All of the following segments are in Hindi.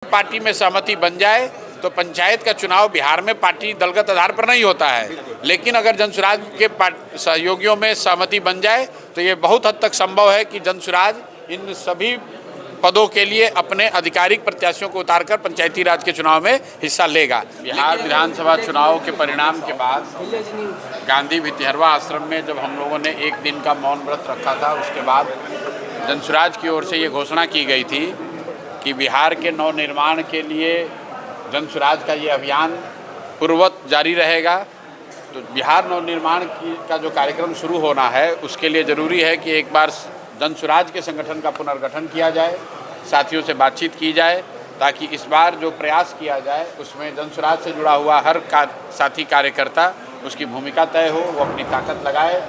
पार्टी में सहमति बन जाए तो पंचायत का चुनाव बिहार में पार्टी दलगत आधार पर नहीं होता है, लेकिन अगर जनसुराज के सहयोगियों में सहमति बन जाए तो ये बहुत हद तक संभव है कि जनसुराज इन सभी पदों के लिए अपने आधिकारिक प्रत्याशियों को उतारकर पंचायती राज के चुनाव में हिस्सा लेगा। बिहार विधानसभा चुनाव के परिणाम के बाद गांधी भितिहरवा आश्रम में जब हम लोगों ने एक दिन का मौन व्रत रखा था, उसके बाद जनसुराज की ओर से ये घोषणा की गई थी कि बिहार के नवनिर्माण के लिए जनसुराज का ये अभियान पूर्ववत जारी रहेगा। तो बिहार नवनिर्माण का जो कार्यक्रम शुरू होना है उसके लिए ज़रूरी है कि एक बार जनसुराज के संगठन का पुनर्गठन किया जाए, साथियों से बातचीत की जाए, ताकि इस बार जो प्रयास किया जाए उसमें जनसुराज से जुड़ा हुआ हर साथी कार्यकर्ता उसकी भूमिका तय हो, वो अपनी ताकत लगाए।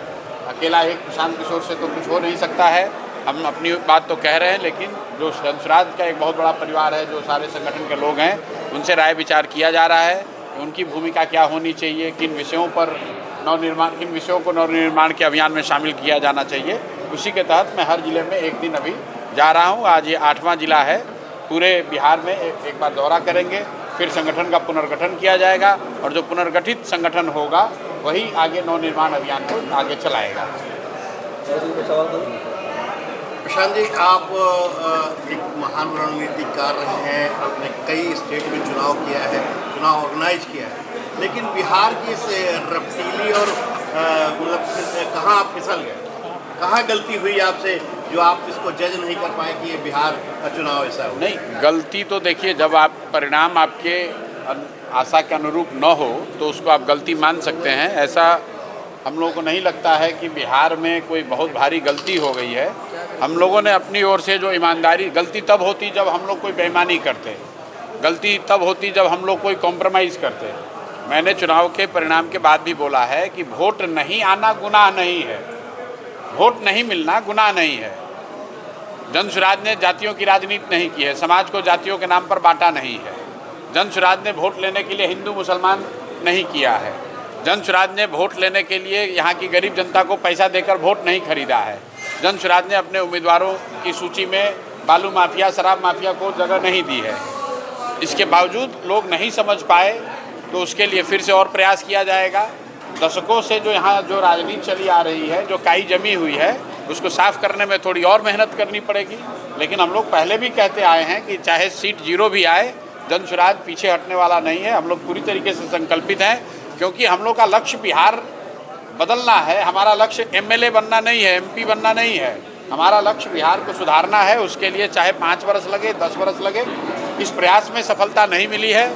अकेला एक प्रशांत किशोर से तो कुछ हो नहीं सकता है। हम अपनी बात तो कह रहे हैं, लेकिन जो जनसुराज का एक बहुत बड़ा परिवार है, जो सारे संगठन के लोग हैं, उनसे राय विचार किया जा रहा है कि उनकी भूमिका क्या होनी चाहिए, किन विषयों को नवनिर्माण के अभियान में शामिल किया जाना चाहिए। उसी के तहत मैं हर जिले में एक दिन अभी जा रहा हूँ। आज ये 8वां जिला है। पूरे बिहार में एक बार दौरा करेंगे, फिर संगठन का पुनर्गठन किया जाएगा और जो पुनर्गठित संगठन होगा वही आगे नवनिर्माण अभियान को आगे चलाएगा। प्रशांत जी, आप एक महान रणनीतिकार रहे हैं, आपने कई स्टेट में चुनाव किया है, चुनाव ऑर्गेनाइज किया है, लेकिन बिहार की इस रफ्तीली और मतलब कहाँ आप फिसल गए, कहाँ गलती हुई आपसे जो आप इसको जज नहीं कर पाए कि ये बिहार का चुनाव ऐसा हो? नहीं, गलती तो देखिए, जब आप परिणाम आपके आशा के अनुरूप न हो तो उसको आप गलती मान सकते हैं। ऐसा हम लोगों को नहीं लगता है कि बिहार में कोई बहुत भारी गलती हो गई है। हम लोगों ने अपनी ओर से जो ईमानदारी, गलती तब होती जब हम लोग कोई बेईमानी करते, गलती तब होती जब हम लोग कोई कॉम्प्रोमाइज़ करते। मैंने चुनाव के परिणाम के बाद भी बोला है कि वोट नहीं आना गुनाह नहीं है, वोट नहीं मिलना गुनाह नहीं है। जनसुराज ने जातियों की राजनीति नहीं की है, समाज को जातियों के नाम पर बांटा नहीं है। जनसुराज ने वोट लेने के लिए हिंदू मुसलमान नहीं किया है। जनसुराज ने वोट लेने के लिए यहाँ की गरीब जनता को पैसा देकर वोट नहीं खरीदा है। जनसुराज ने अपने उम्मीदवारों की सूची में बालू माफिया, शराब माफिया को जगह नहीं दी है। इसके बावजूद लोग नहीं समझ पाए तो उसके लिए फिर से और प्रयास किया जाएगा। दशकों से जो यहाँ जो राजनीति चली आ रही है, जो काई जमी हुई है, उसको साफ करने में थोड़ी और मेहनत करनी पड़ेगी। लेकिन हम लोग पहले भी कहते आए हैं कि चाहे सीट 0 भी आए, जनसुराज पीछे हटने वाला नहीं है। हम लोग पूरी तरीके से संकल्पित हैं, क्योंकि हम लोग का लक्ष्य बिहार बदलना है। हमारा लक्ष्य MLA बनना नहीं है, MP बनना नहीं है। हमारा लक्ष्य बिहार को सुधारना है। उसके लिए चाहे 5 वर्ष लगे, 10 वर्ष लगे। इस प्रयास में सफलता नहीं मिली है।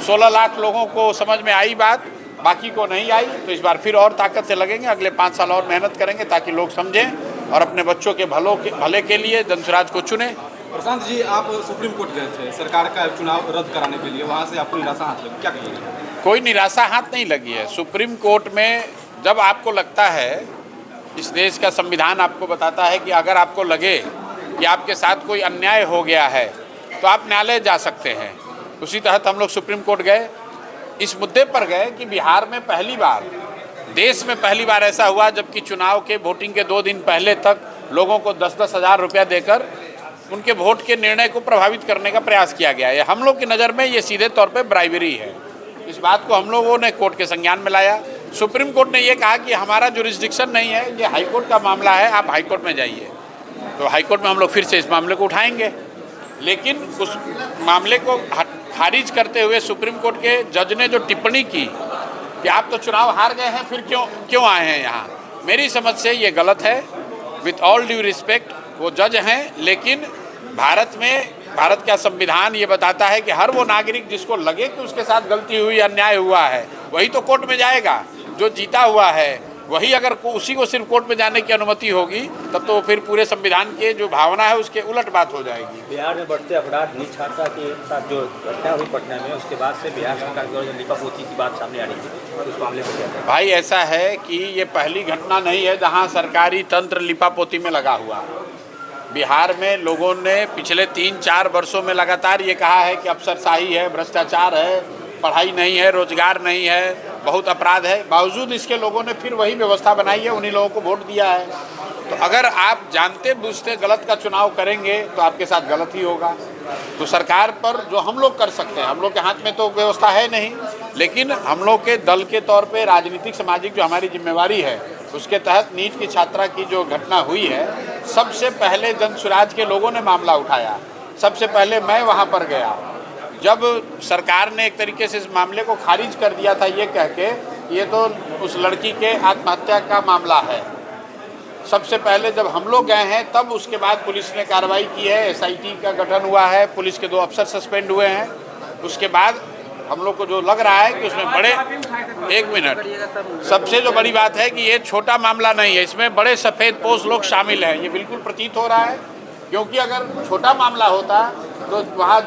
16 लाख लोगों को समझ में आई बात, बाकी को नहीं आई। तो इस बार फिर और ताकत से लगेंगे, अगले 5 साल और मेहनत करेंगे ताकि लोग समझें और अपने बच्चों के भले के लिए जनसुराज को चुने। प्रशांत जी, आप सुप्रीम कोर्ट गए थे सरकार का चुनाव रद्द कराने के लिए, वहाँ से आपको निराशा हाथ लगी, क्या कहिएगा? कोई निराशा हाथ नहीं लगी है। सुप्रीम कोर्ट में जब आपको लगता है, इस देश का संविधान आपको बताता है कि अगर आपको लगे कि आपके साथ कोई अन्याय हो गया है तो आप न्यायालय जा सकते हैं। उसी तहत हम लोग सुप्रीम कोर्ट गए। इस मुद्दे पर गए कि बिहार में पहली बार, देश में पहली बार ऐसा हुआ जबकि चुनाव के वोटिंग के 2 दिन पहले तक लोगों को 10-10 हज़ार रुपया देकर उनके वोट के निर्णय को प्रभावित करने का प्रयास किया गया है। हम लोग की नज़र में ये सीधे तौर पे ब्राइबरी है। इस बात को हम लोगों ने कोर्ट के संज्ञान में लाया। सुप्रीम कोर्ट ने ये कहा कि हमारा जुरिस्डिक्शन नहीं है, ये हाई कोर्ट का मामला है, आप हाई कोर्ट में जाइए। तो हाई कोर्ट में हम लोग फिर से इस मामले को उठाएंगे। लेकिन उस मामले को खारिज करते हुए सुप्रीम कोर्ट के जज ने जो टिप्पणी की कि आप तो चुनाव हार गए हैं, फिर क्यों आए हैं यहाँ, मेरी समझ से ये गलत है। विथ ऑल ड्यू रिस्पेक्ट, वो जज हैं, लेकिन भारत का संविधान ये बताता है कि हर वो नागरिक जिसको लगे कि उसके साथ गलती हुई, अन्याय हुआ है, वही तो कोर्ट में जाएगा। जो जीता हुआ है वही, अगर उसी को सिर्फ कोर्ट में जाने की अनुमति होगी तब तो फिर पूरे संविधान के जो भावना है उसके उलट बात हो जाएगी। बिहार में बढ़ते अपराध, नीच छात्रा के साथ जो घटना हुई पटना में, उसके बाद से बिहार सरकार की ओर से लिपापोती की बात सामने आ रही थी, तो उस मामले को क्या है? भाई, ऐसा है कि ये पहली घटना नहीं है जहाँ सरकारी तंत्र लिपापोती में लगा हुआ। बिहार में लोगों ने पिछले 3-4 वर्षों में लगातार ये कहा है कि अफसरशाही है, भ्रष्टाचार है, पढ़ाई नहीं है, रोजगार नहीं है, बहुत अपराध है। बावजूद इसके लोगों ने फिर वही व्यवस्था बनाई है, उन्हीं लोगों को वोट दिया है। तो अगर आप जानते बूझते गलत का चुनाव करेंगे तो आपके साथ गलत ही होगा। तो सरकार पर जो हम लोग कर सकते हैं, हम लोग के हाथ में तो व्यवस्था है नहीं, लेकिन हम लोग के दल के तौर पे राजनीतिक सामाजिक जो हमारी जिम्मेवारी है उसके तहत नीट की छात्रा की जो घटना हुई है, सबसे पहले जन स्वराज के लोगों ने मामला उठाया। सबसे पहले मैं वहाँ पर गया जब सरकार ने एक तरीके से इस मामले को खारिज कर दिया था ये कह के ये तो उस लड़की के आत्महत्या का मामला है। सबसे पहले जब हम लोग गए हैं तब उसके बाद पुलिस ने कार्रवाई की है, एसआईटी का गठन हुआ है, पुलिस के 2 अफसर सस्पेंड हुए हैं। उसके बाद हम लोग को जो लग रहा है कि उसमें बड़े, एक मिनट, सबसे जो बड़ी बात है कि ये छोटा मामला नहीं है, इसमें बड़े सफ़ेद पोश लोग शामिल हैं, ये बिल्कुल प्रतीत हो रहा है। क्योंकि अगर छोटा मामला होता तो वहाँ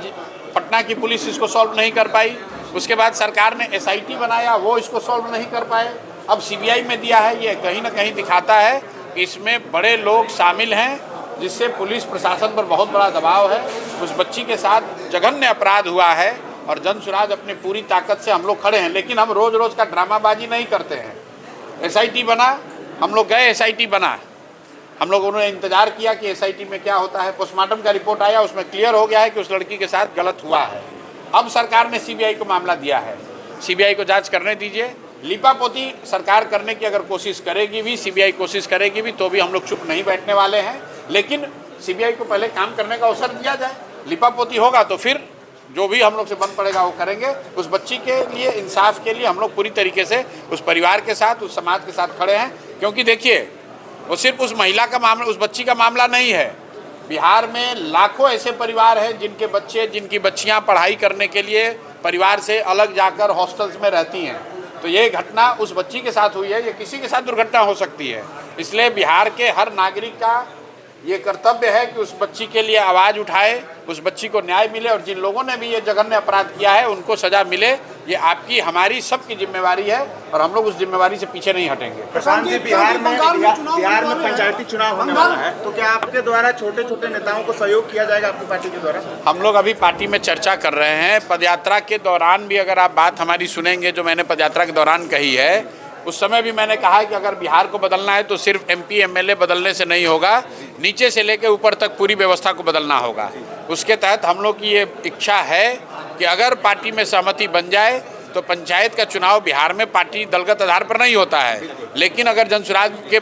पटना की पुलिस इसको सॉल्व नहीं कर पाई, उसके बाद सरकार ने एसआईटी बनाया, वो इसको सॉल्व नहीं कर पाए, अब सीबीआई में दिया है। ये कहीं ना कहीं दिखाता है कि इसमें बड़े लोग शामिल हैं, जिससे पुलिस प्रशासन पर बहुत बड़ा दबाव है। उस बच्ची के साथ जघन्य अपराध हुआ है और जन स्वराज अपनी पूरी ताकत से हम लोग खड़े हैं, लेकिन हम रोज़ रोज़ का ड्रामाबाजी नहीं करते हैं। एसआईटी बना, हम लोग गए, एसआईटी बना, हम लोगों ने इंतजार किया कि एसआईटी में क्या होता है। पोस्टमार्टम का रिपोर्ट आया, उसमें क्लियर हो गया है कि उस लड़की के साथ गलत हुआ है। अब सरकार ने सीबीआई को मामला दिया है, सीबीआई को जांच करने दीजिए। लीपापोती सरकार करने की अगर कोशिश करेगी भी, सीबीआई कोशिश करेगी भी, तो भी हम लोग चुप नहीं बैठने वाले हैं। लेकिन सीबीआई को पहले काम करने का अवसर दिया जाए। लीपापोती होगा तो फिर जो भी हम लोग से बन पड़ेगा वो करेंगे। उस बच्ची के लिए, इंसाफ के लिए हम लोग पूरी तरीके से उस परिवार के साथ, उस समाज के साथ खड़े हैं। क्योंकि देखिए, वो सिर्फ उस महिला का मामला, उस बच्ची का मामला नहीं है। बिहार में लाखों ऐसे परिवार हैं जिनके बच्चे, जिनकी बच्चियां पढ़ाई करने के लिए परिवार से अलग जाकर हॉस्टल्स में रहती हैं। तो ये घटना उस बच्ची के साथ हुई है, ये किसी के साथ दुर्घटना हो सकती है। इसलिए बिहार के हर नागरिक का ये कर्तव्य है कि उस बच्ची के लिए आवाज़ उठाए, उस बच्ची को न्याय मिले, और जिन लोगों ने भी ये जघन्य अपराध किया है उनको सज़ा मिले। ये आपकी, हमारी, सबकी जिम्मेवारी है और हम लोग उस जिम्मेवारी से पीछे नहीं हटेंगे। प्रशांत जी, बिहार में पंचायती चुनाव होने वाला है, तो क्या आपके द्वारा छोटे छोटे नेताओं को सहयोग किया जाएगा आपकी पार्टी के द्वारा? हम लोग अभी पार्टी में चर्चा कर रहे हैं। पदयात्रा के दौरान भी अगर आप बात हमारी सुनेंगे, जो मैंने पदयात्रा के दौरान कही है, उस समय भी मैंने कहा है कि अगर बिहार को बदलना है तो सिर्फ एमपी एमएलए बदलने से नहीं होगा, नीचे से लेकर ऊपर तक पूरी व्यवस्था को बदलना होगा। उसके तहत हम लोग की ये इच्छा है कि अगर पार्टी में सहमति बन जाए तो पंचायत का चुनाव बिहार में पार्टी दलगत आधार पर नहीं होता है, लेकिन अगर जन स्वराज के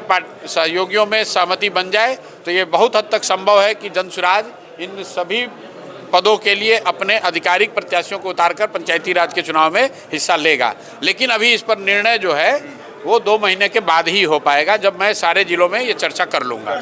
सहयोगियों में सहमति बन जाए तो ये बहुत हद तक संभव है कि जन स्वराज इन सभी पदों के लिए अपने आधिकारिक प्रत्याशियों को उतारकर पंचायती राज के चुनाव में हिस्सा लेगा। लेकिन अभी इस पर निर्णय जो है वो 2 महीने के बाद ही हो पाएगा, जब मैं सारे जिलों में ये चर्चा कर लूँगा।